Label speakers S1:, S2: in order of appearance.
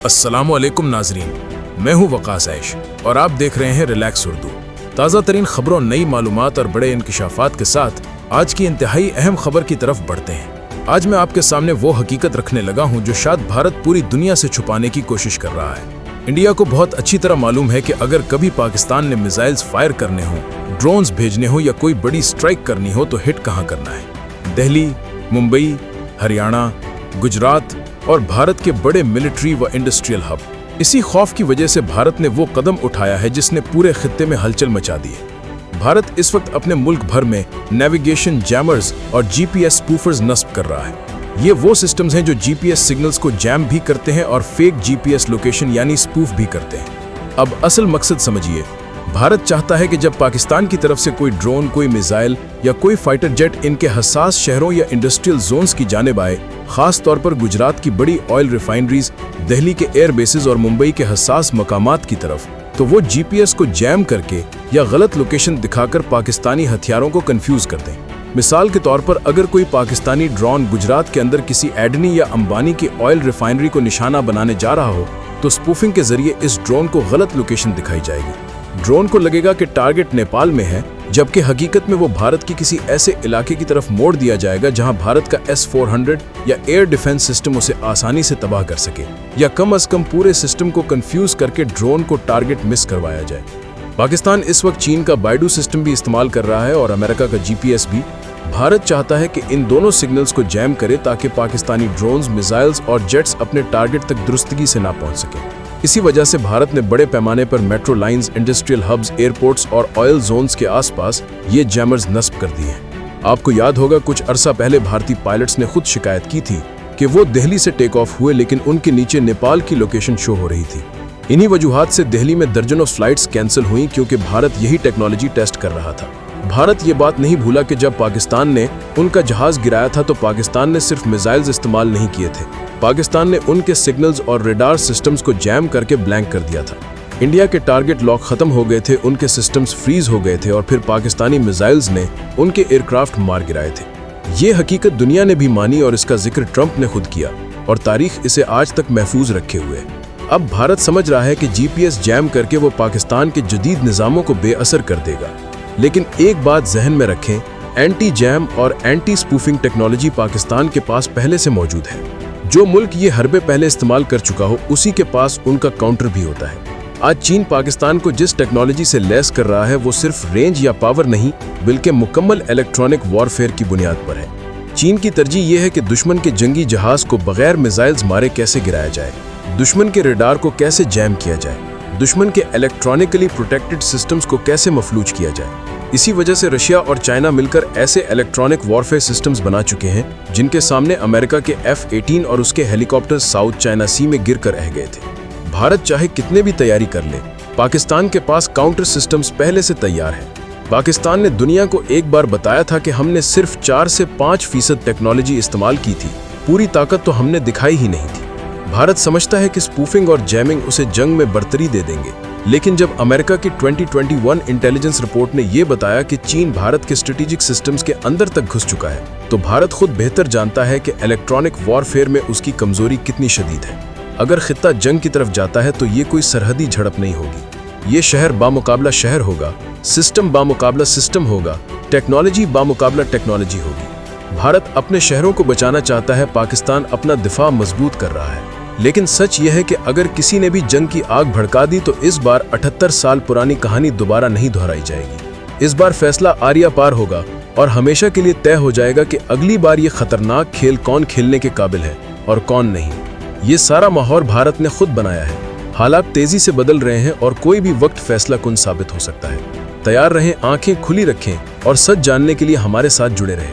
S1: अस्सलामुअलैकुम नाजरीन, मैं हूं वकास ऐश और आप देख रहे हैं रिलैक्स उर्दू। ताज़ा तरीन खबरों, नई मालूमात और बड़े इंकिशाफात के साथ आज की इंतहाई अहम खबर की तरफ बढ़ते हैं। आज मैं आपके सामने वो हकीकत रखने लगा हूं जो शायद भारत पूरी दुनिया से छुपाने की कोशिश कर रहा है। इंडिया को बहुत अच्छी तरह मालूम है कि अगर कभी पाकिस्तान ने मिसाइल्स फायर करने हों, ड्रोन्स भेजने हो या कोई बड़ी स्ट्राइक करनी हो तो हिट कहाँ करना है। दिल्ली, मुंबई, हरियाणा, गुजरात और भारत के बड़े मिलिट्री व इंडस्ट्रियल हब। इसी खौफ की वजह से भारत ने वो कदम उठाया है जिसने पूरे खित्ते में हलचल मचा दी है। भारत इस वक्त अपने मुल्क भर में नेविगेशन जैमर्स और जीपीएस स्पूफर्स नस्ब कर रहा है। ये वो सिस्टम्स हैं जो जीपीएस सिग्नल्स को जैम भी करते हैं और फेक जीपीएस लोकेशन यानी स्पूफ भी करते हैं। अब असल मकसद समझिए, भारत चाहता है कि जब पाकिस्तान की तरफ से कोई ड्रोन, कोई मिसाइल या कोई फाइटर जेट इनके हसास शहरों या इंडस्ट्रियल जोन्स की जानिब आए, खास तौर पर गुजरात की बड़ी ऑयल रिफाइनरीज, दिल्ली के एयर बेसिस और मुंबई के हसास मकामात की तरफ, तो वो जीपीएस को जैम करके या गलत लोकेशन दिखाकर पाकिस्तानी हथियारों को कंफ्यूज कर दें। मिसाल के तौर पर अगर कोई पाकिस्तानी ड्रोन गुजरात के अंदर किसी एडनी या अंबानी की ऑयल रिफाइनरी को निशाना बनाने जा रहा हो तो स्पूफिंग के जरिए इस ड्रोन को गलत लोकेशन दिखाई जाएगी। ड्रोन को लगेगा कि टारगेट नेपाल में है, जबकि हकीकत में वो भारत की किसी ऐसे इलाके की तरफ मोड़ दिया जाएगा जहां भारत का S-400 या एयर डिफेंस सिस्टम उसे आसानी से तबाह कर सके, या कम से कम पूरे सिस्टम को कंफ्यूज करके ड्रोन को टारगेट मिस करवाया जाए। पाकिस्तान इस वक्त चीन का बाइडू सिस्टम भी इस्तेमाल कर रहा है और अमेरिका का जीपीएस भी। भारत चाहता है कि इन दोनों सिग्नल्स को जैम करे ताकि पाकिस्तानी ड्रोन्स, मिसाइल्स और जेट्स अपने टारगेट तक दुरुस्तगी से ना पहुंच सके। इसी वजह से भारत ने बड़े पैमाने पर metro lines, industrial hubs, airports और ऑयल जोन्स के आसपास ये जैमर्स नस्ब कर दिए हैं। आपको याद होगा, कुछ अरसा पहले भारतीय पायलट्स ने खुद शिकायत की थी कि वो दिल्ली से टेक ऑफ हुए लेकिन उनके नीचे नेपाल की लोकेशन शो हो रही थी। इन्हीं वजूहात से दिल्ली में दर्जनों फ्लाइट्स कैंसिल हुई क्योंकि भारत यही टेक्नोलॉजी टेस्ट कर रहा था। भारत ये बात नहीं भूला कि जब पाकिस्तान ने उनका जहाज गिराया था तो पाकिस्तान ने सिर्फ मिसाइल्स इस्तेमाल नहीं किए थे, पाकिस्तान ने उनके सिग्नल्स और रेडार सिस्टम्स को जैम करके ब्लैंक कर दिया था। इंडिया के टारगेट लॉक खत्म हो गए थे, उनके सिस्टम्स फ्रीज हो गए थे और फिर पाकिस्तानी मिसाइल्स ने उनके एयरक्राफ्ट मार गिराए थे। ये हकीकत दुनिया ने भी मानी और इसका जिक्र ट्रंप ने खुद किया और तारीख इसे आज तक महफूज रखे हुए है। अब भारत समझ रहा है कि जीपीएस जैम करके वो पाकिस्तान के जदीद निज़ामों को बेअसर कर देगा। लेकिन एक बात जहन में रखें, एंटी जैम और एंटी स्पूफिंग टेक्नोलॉजी पाकिस्तान के पास पहले से मौजूद है। जो मुल्क ये हरबे पहले इस्तेमाल कर चुका हो उसी के पास उनका काउंटर भी होता है। आज चीन पाकिस्तान को जिस टेक्नोलॉजी से लैस कर रहा है वो सिर्फ रेंज या पावर नहीं बल्कि मुकम्मल इलेक्ट्रॉनिक वॉरफेयर की बुनियाद पर है। चीन की तरजीह ये है कि दुश्मन के जंगी जहाज को बगैर मिसाइल्स मारे कैसे गिराया जाए, दुश्मन के रेडार को कैसे जैम किया जाए, दुश्मन के इलेक्ट्रॉनिकली प्रोटेक्टेड सिस्टम्स को कैसे मफलूज किया जाए। इसी वजह से रशिया और चाइना मिलकर ऐसे इलेक्ट्रॉनिक वॉरफेयर सिस्टम्स बना चुके हैं जिनके सामने अमेरिका के F-18 और उसके हेलीकॉप्टर्स साउथ चाइना सी में गिर कर रह गए थे। भारत चाहे कितने भी तैयारी कर ले, पाकिस्तान के पास काउंटर सिस्टम्स पहले से तैयार है। पाकिस्तान ने दुनिया को एक बार बताया था कि हमने सिर्फ 4 से 5% टेक्नोलॉजी इस्तेमाल की थी, पूरी ताकत तो हमने दिखाई ही नहीं थी। भारत समझता है कि स्पूफिंग और जैमिंग उसे जंग में बरतरी दे देंगे, लेकिन जब अमेरिका की 2021 इंटेलिजेंस रिपोर्ट ने यह बताया कि चीन भारत के स्ट्रेटेजिक सिस्टम्स के अंदर तक घुस चुका है, तो भारत खुद बेहतर जानता है कि इलेक्ट्रॉनिक वॉरफेयर में उसकी कमजोरी कितनी शदीद है। अगर खित्ता जंग की तरफ जाता है तो ये कोई सरहदी झड़प नहीं होगी, ये शहर बामुकाबला शहर होगा, सिस्टम बामुकाबला सिस्टम होगा, टेक्नोलॉजी बामुकाबला टेक्नोलॉजी होगी। भारत अपने शहरों को बचाना चाहता है, पाकिस्तान अपना दिफा मजबूत कर रहा है। लेकिन सच यह है कि अगर किसी ने भी जंग की आग भड़का दी तो इस बार 78 साल पुरानी कहानी दोबारा नहीं दोहराई जाएगी। इस बार फैसला आरिया पार होगा और हमेशा के लिए तय हो जाएगा कि अगली बार ये खतरनाक खेल कौन खेलने के काबिल है और कौन नहीं। ये सारा माहौल भारत ने खुद बनाया है। हालात तेजी से बदल रहे हैं और कोई भी वक्त फैसला कुन साबित हो सकता है। तैयार रहें, आंखें खुली रखें और सच जानने के लिए हमारे साथ जुड़े रहें।